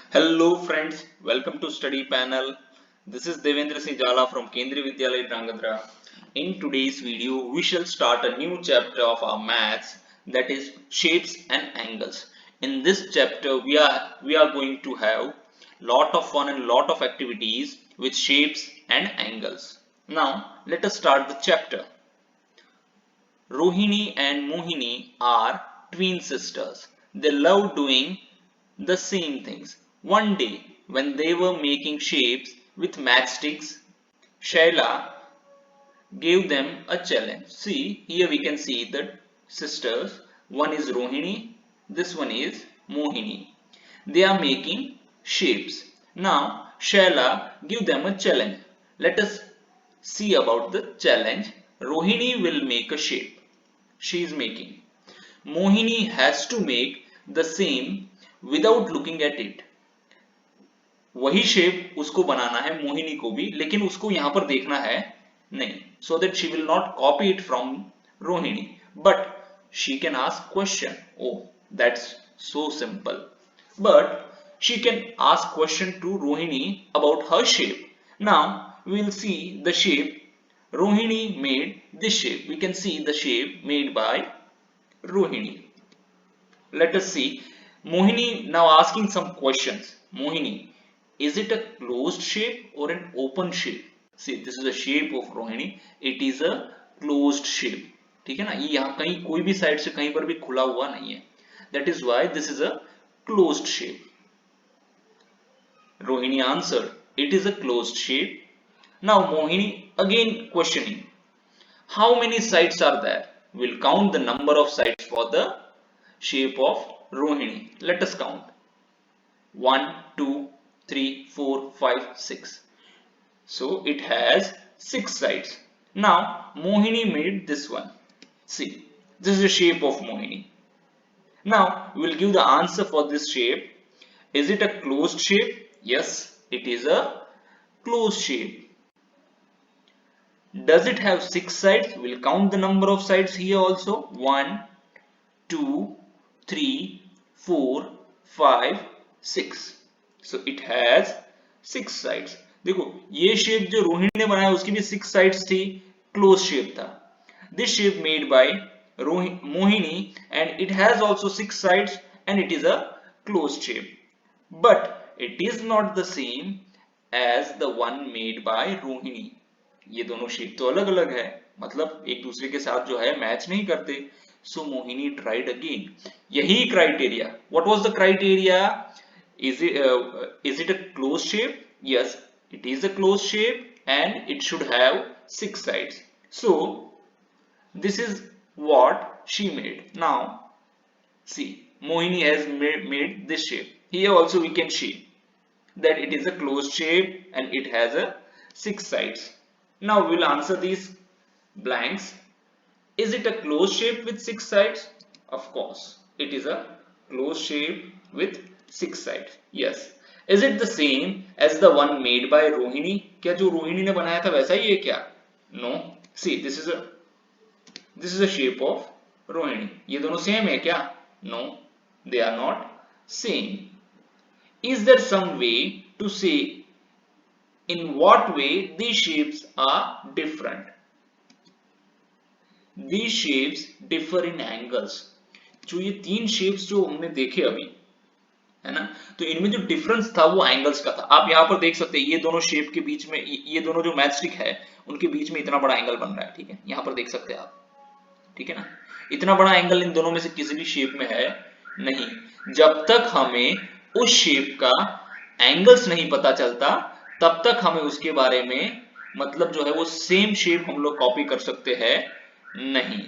Hello friends, welcome to study panel. This is Devendra Singh Jala from Kendriya Vidyalaya Drangadra. In today's video, we shall start a new chapter of our maths, that is shapes and angles. In this chapter, we are going to have lot of fun and lot of activities with shapes and angles. Now, let us start the chapter. Rohini and Mohini are twin sisters. They love doing the same things. One day, when they were making shapes with matchsticks, Shaila gave them a challenge. See, here we can see the sisters. One is Rohini, this one is Mohini. They are making shapes. Now, Shaila give them a challenge. Let us see about the challenge. Rohini will make a shape. She is making. Mohini has to make the same without looking at it. वही shape उसको बनाना है मोहिनी को भी, लेकिन उसको यहां पर देखना है नहीं, so that she will not copy it from Rohini, but she can ask question. Oh, that's so simple. But she can ask question to Rohini about her shape. Now we will see the shape. Rohini made this shape. We can see the shape made by Rohini. Let us see. Mohini now asking some questions. Mohini, is it a closed shape or an open shape? See, this is the shape of Rohini. It is a closed shape. ठीक है ना, ये यहाँ कहीं कोई भी side से कहीं पर भी खुला हुआ नहीं है. That is why this is a closed shape. Rohini answered, it is a closed shape. Now Mohini again questioning, how many sides are there? We'll count the number of sides for the shape of Rohini. Let us count. 1, 2, 3, 4, 5, 6. So it has 6 sides. Now Mohini made this one. See, this is the shape of Mohini. Now we will give the answer for this shape. Is it a closed shape? Yes, it is a closed shape. Does it have 6 sides? We'll count the number of sides here also. 1, 2, 3, 4, 5, 6. So it has 6 sides. देखो ये shape जो रोहिणी ने बनाया उसकी भी 6 sides थी, closed shape था. This shape made by Mohini and it has also 6 sides and it is a closed shape. But it is not the same as the one made by Rohini. ये दोनों shape तो अलग अलग है, मतलब एक दूसरे के साथ जो है मैच नहीं करते. So Mohini tried again. यही criteria. What was the criteria? Is it a closed shape? Yes, it is a closed shape and it should have 6 sides. So this is what she made. Now see, Mohini has made this shape. Here also we can see that it is a closed shape and it has a 6 sides. Now we will answer these blanks. Is it a closed shape with 6 sides? Of course, it is a closed shape with 6 sides. Yes. Is it the same as the one made by Rohini? क्या जो रोहिणी ने बनाया था वैसा ही है क्या? No. See, this is a shape of Rohini. ये दोनों same है क्या? No, they are not same. Is there some way to say in what way these shapes are different? These shapes differ in angles. जो ये 3 shapes जो हमने देखे अभी है ना, तो इनमें जो डिफरेंस था वो एंगल्स का था. आप यहाँ पर देख सकते हैं ये दोनों शेप के बीच में, ये दोनों जो मैचस्टिक है उनके बीच में इतना बड़ा एंगल बन रहा है. ठीक है, यहाँ पर देख सकते हैं आप. ठीक है ना, इतना बड़ा एंगल इन दोनों में से किसी भी शेप में है नहीं. जब तक हमें उस शेप का एंगल्स नहीं पता चलता तब तक हमें उसके बारे में मतलब जो है वो सेम शेप हम लोग कॉपी कर सकते हैं नहीं.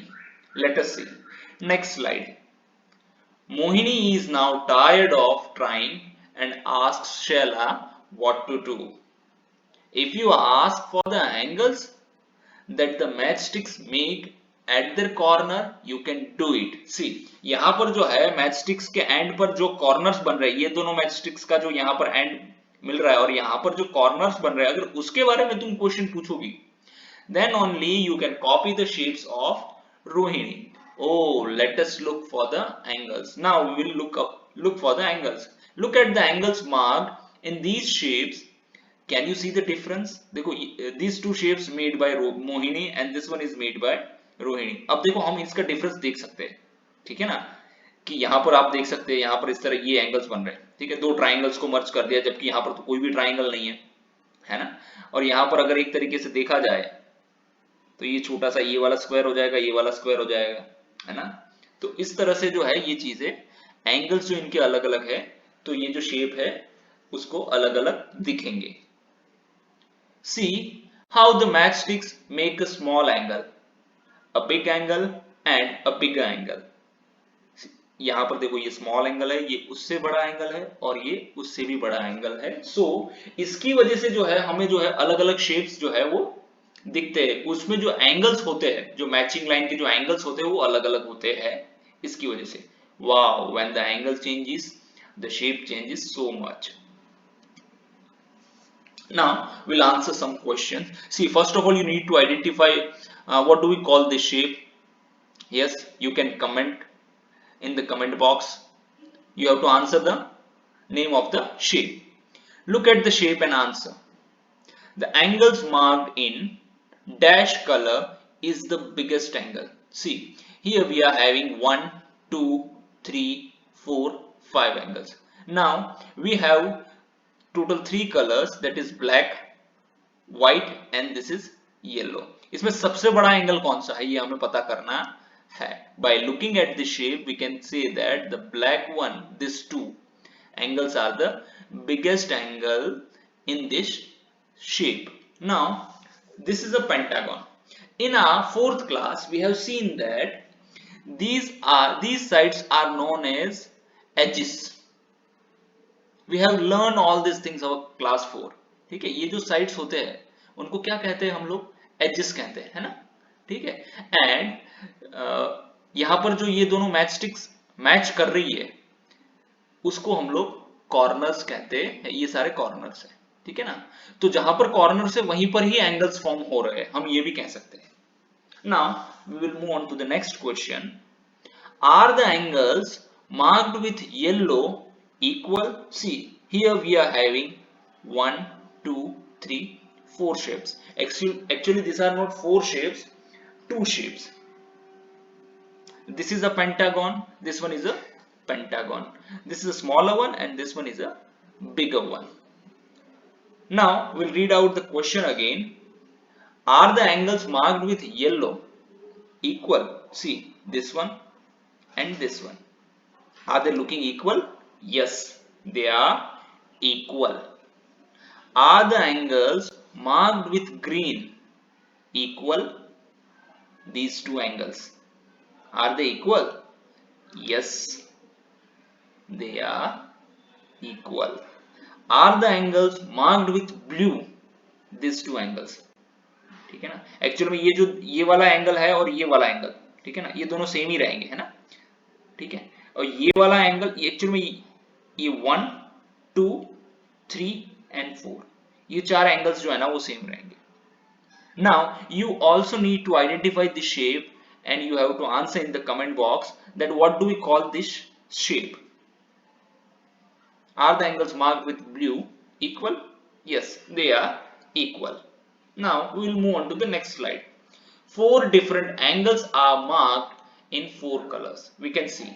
Let us see next slide. Mohini is now tired of trying and asks Shaila what to do. If you ask for the angles that the matchsticks make at their corner, you can do it. See, यहाँ पर जो है matchsticks के and पर जो corners बन रहे हैं, ये दोनों मैचस्टिक्स का जो यहाँ पर एंड मिल रहा है और यहाँ पर जो कॉर्नर्स बन रहे हैं, अगर उसके बारे में तुम question पूछोगी, then only you can copy the shapes of Rohini. Oh, let us look for the angles. Now we will look for the angles. Look at the angles marked in these shapes. Can you see the difference? देखो these two shapes made by Mohini and this one is made by Rohini. अब देखो हम इसका difference देख सकते हैं, ठीक है ना, कि यहाँ पर आप देख सकते हैं, यहाँ पर इस तरह ये एंगल्स बन रहे हैं, ठीक है, दो ट्राइंगल्स को मर्ज कर दिया, जबकि यहाँ पर तो कोई भी ट्राइंगल नहीं है ना. और यहाँ पर अगर एक तरीके से देखा जाए तो ये छोटा सा ये वाला स्क्वायर हो जाएगा, ये वाला स्क्वायर हो जाएगा, है ना. तो इस तरह से जो है ये चीजें, एंगल्स जो इनके अलग अलग है, तो ये जो शेप है उसको अलग अलग दिखेंगे. See how the matchsticks make a small angle, a big angle and a bigger angle. यहाँ पर देखो ये स्मॉल एंगल है, ये उससे बड़ा एंगल है और ये उससे भी बड़ा एंगल है. सो इसकी वजह से जो है हमें जो है अलग अलग शेप्स जो है वो दिखते हैं. उसमें जो एंगल्स होते हैं, जो मैचिंग लाइन के जो एंगल्स होते हैं वो अलग अलग होते हैं इसकी वजह से. Wow, when the angle changes the shape changes so much. Now we'll answer some questions. See, first of all you need to identify what do we call this shape. Yes, you can comment in the comment box. You have to answer the name of the shape. Look at the shape and answer. The angles marked in dash color is the biggest angle. See, here we are having 1 2 3 4 5 angles. Now we have total 3 colors, that is black, white and this is yellow. इसमें सबसे बड़ा angle कौन सा है ये हमें पता करना है. By looking at the shape we can say that the black one, these two angles are the biggest angle in this shape. Now this is a pentagon. In our 4th class we have seen that these sides are known as edges. We have learned all these things our class 4. ठीक है, ये जो sides होते हैं उनको क्या कहते हैं हम लोग, एजेस कहते हैं, है ना. ठीक है, एंड यहाँ पर जो ये दोनों मैच स्टिक्स मैच कर रही है उसको हम लोग कॉर्नर्स कहते हैं. ये सारे कॉर्नर्स हैं, ठीक है ना. तो जहां पर कॉर्नर्स है वहीं पर ही एंगल्स फॉर्म हो रहे हैं, हम ये भी कह सकते हैं. Now we will move on to the next question. Are the angles marked with yellow equal? See, here we are having 1 2 3 4 shapes. Actually these are not 4 shapes, 2 shapes. This is a pentagon, this one is a pentagon, this is a smaller one and this one is a bigger one. Now we'll read out the question again. Are the angles marked with yellow equal? See, this one and this one, are they looking equal? Yes, they are equal. Are the angles marked with green equal? These two angles, are they equal? Yes, they are equal. Are the angles marked with blue? These two angles, ठीक है ना. Actually में ये जो ये वाला angle है और ये वाला एंगल, ठीक है ना, ये दोनों सेम ही रहेंगे, है ना. ठीक है, और ये वाला एंगल एक्चुअली में ये 1 2 3 एंड 4, ये 4 एंगल्स जो है ना वो सेम रहेंगे. Now you also need to identify this shape and you have to answer in the comment box that what do we call this shape. Are the angles marked with blue equal? Yes, they are equal. Now we will move on to the next slide. 4 different angles are marked in 4 colors. We can see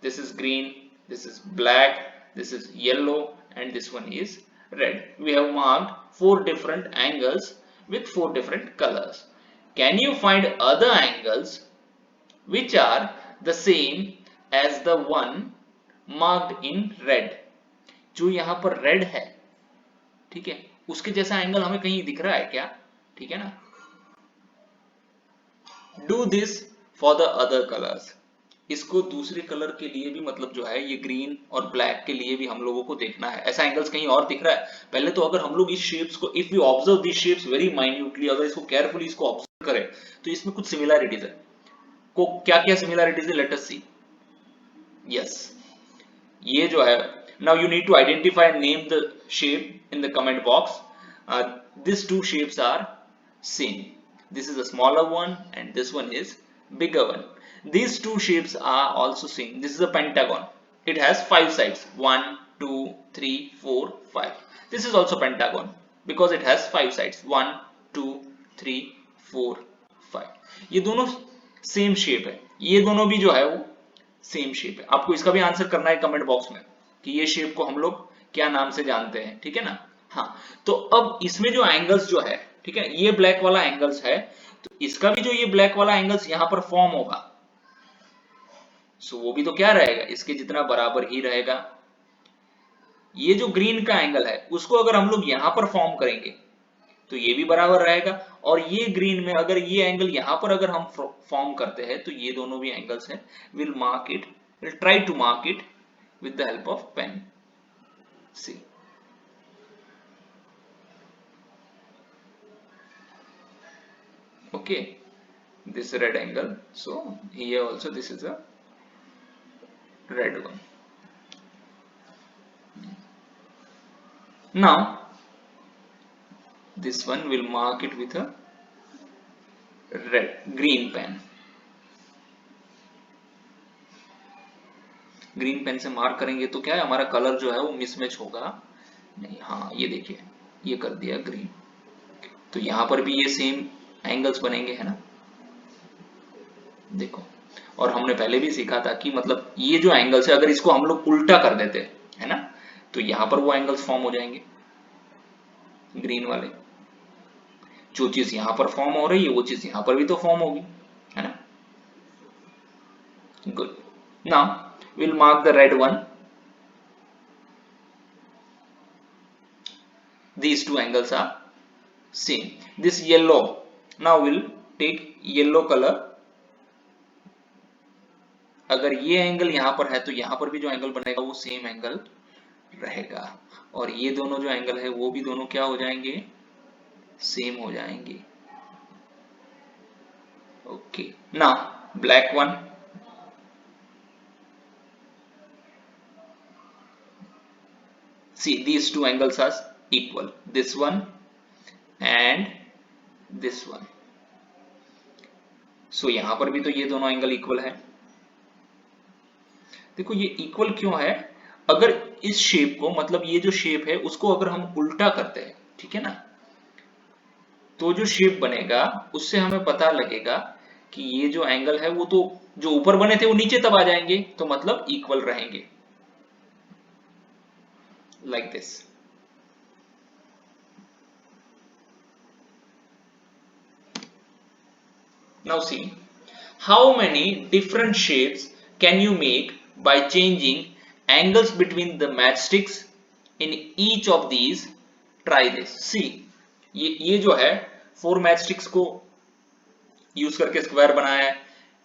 this is green, this is black, this is yellow and this one is red. We have marked 4 different angles with 4 different colors. Can you find other angles which are the same as the one marked in red? जो यहाँ पर red है, ठीक है, उसके जैसा angle हमें कहीं दिख रहा है क्या? ठीक है ना. Do this for the other colors. इसको दूसरे कलर के लिए भी, मतलब जो है ये ग्रीन और ब्लैक के लिए भी हम लोगों को देखना है. ऐसा एंगल्स कहीं और दिख रहा है? पहले तो अगर हम लोग इस शेप्स को, if we observe this shapes very minutely, अगर इसको केयरफुली इसको ऑब्जर्व करें तो इसमें कुछ सिमिलैरिटीज है. को क्या क्या सिमिलैरिटीज है, लेट अस सी. यस, ये जो है, now you need to identify and name the shape in the comment box. This two shapes are same. This is a smaller one and this one is bigger one. These two shapes are also same. This is a pentagon. It has 5 sides, 1 2, 3, 4, 5. This is also pentagon because it has 5 sides. 1, 2, 3, 4, 5. ये दोनों same shape है, ये दोनों भी जो है वो same shape है। आपको इसका भी आंसर करना है कमेंट बॉक्स में कि ये शेप को हम लोग क्या नाम से जानते हैं, ठीक है ना। हाँ, तो अब इसमें जो एंगल्स जो है, ठीक है, ये ब्लैक वाला एंगल्स है, तो इसका भी जो ये ब्लैक वाला एंगल्स यहां पर फॉर्म होगा, सो वो भी तो क्या रहेगा, इसके जितना बराबर ही रहेगा। ये जो ग्रीन का एंगल है उसको अगर हम लोग यहां पर फॉर्म करेंगे तो ये भी बराबर रहेगा, और ये ग्रीन में अगर ये एंगल यहां पर अगर हम फॉर्म करते हैं तो ये दोनों भी एंगल्स हैं। Will mark it, will try to mark it with the help of pen. See, okay, this red angle, so here also this is a red one. Now this one will mark it with a green pen. Green pen से mark करेंगे तो क्या है, हमारा colour जो है वो mismatch होगा नहीं। हाँ, ये देखिए, ये कर दिया ग्रीन, तो यहां पर भी ये सेम एंगल्स बनेंगे, है ना, देखो। और हमने पहले भी सीखा था कि मतलब ये जो एंगल्स है अगर इसको हम लोग उल्टा कर देते हैं, है ना, तो यहां पर वो एंगल्स फॉर्म हो जाएंगे ग्रीन वाले। जो चीज यहां पर फॉर्म हो रही है वो चीज यहां पर भी तो फॉर्म होगी, है ना। Good, now we'll mark the red one. These two angles are same. This yellow, now we'll take yellow color. अगर ये एंगल यहां पर है तो यहां पर भी जो एंगल बनेगा वो सेम एंगल रहेगा, और ये दोनों जो एंगल है वो भी दोनों क्या हो जाएंगे, सेम हो जाएंगे। Okay, now black one, see these two angles are equal, this one and this one, so यहां पर भी तो ये दोनों एंगल इक्वल है। देखो ये इक्वल क्यों है, अगर इस शेप को, मतलब ये जो शेप है उसको अगर हम उल्टा करते हैं, ठीक है ना, तो जो शेप बनेगा उससे हमें पता लगेगा कि ये जो एंगल है वो तो जो ऊपर बने थे वो नीचे तब आ जाएंगे, तो मतलब इक्वल रहेंगे, like this. Now see, how many different shapes can you make by changing angles between the matchsticks in each of these? Try this. See, ये जो है 4 मैचस्टिक्स को यूज करके स्क्वायर बनाया है,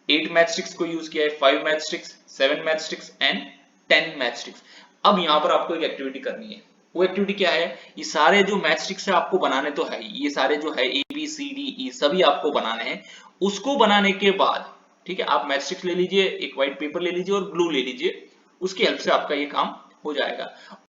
8 मैचस्टिक्स को यूज किया है, 5 मैचस्टिक्स, 7 मैचस्टिक्स एंड 10 मैचस्टिक्स। अब यहां पर आपको एक एक्टिविटी करनी है, वो एक्टिविटी क्या है, ये सारे जो मैचस्टिक्स है आपको बनाने तो है, ये सारे जो है ABCDE सभी आपको बनाने हैं। उसको बनाने के बाद, ठीक है, आप मैचस्टिक्स ले लीजिए, एक व्हाइट पेपर ले लीजिए और ग्लू ले लीजिए, उसकी हेल्प से आपका ये काम हो जाएगा।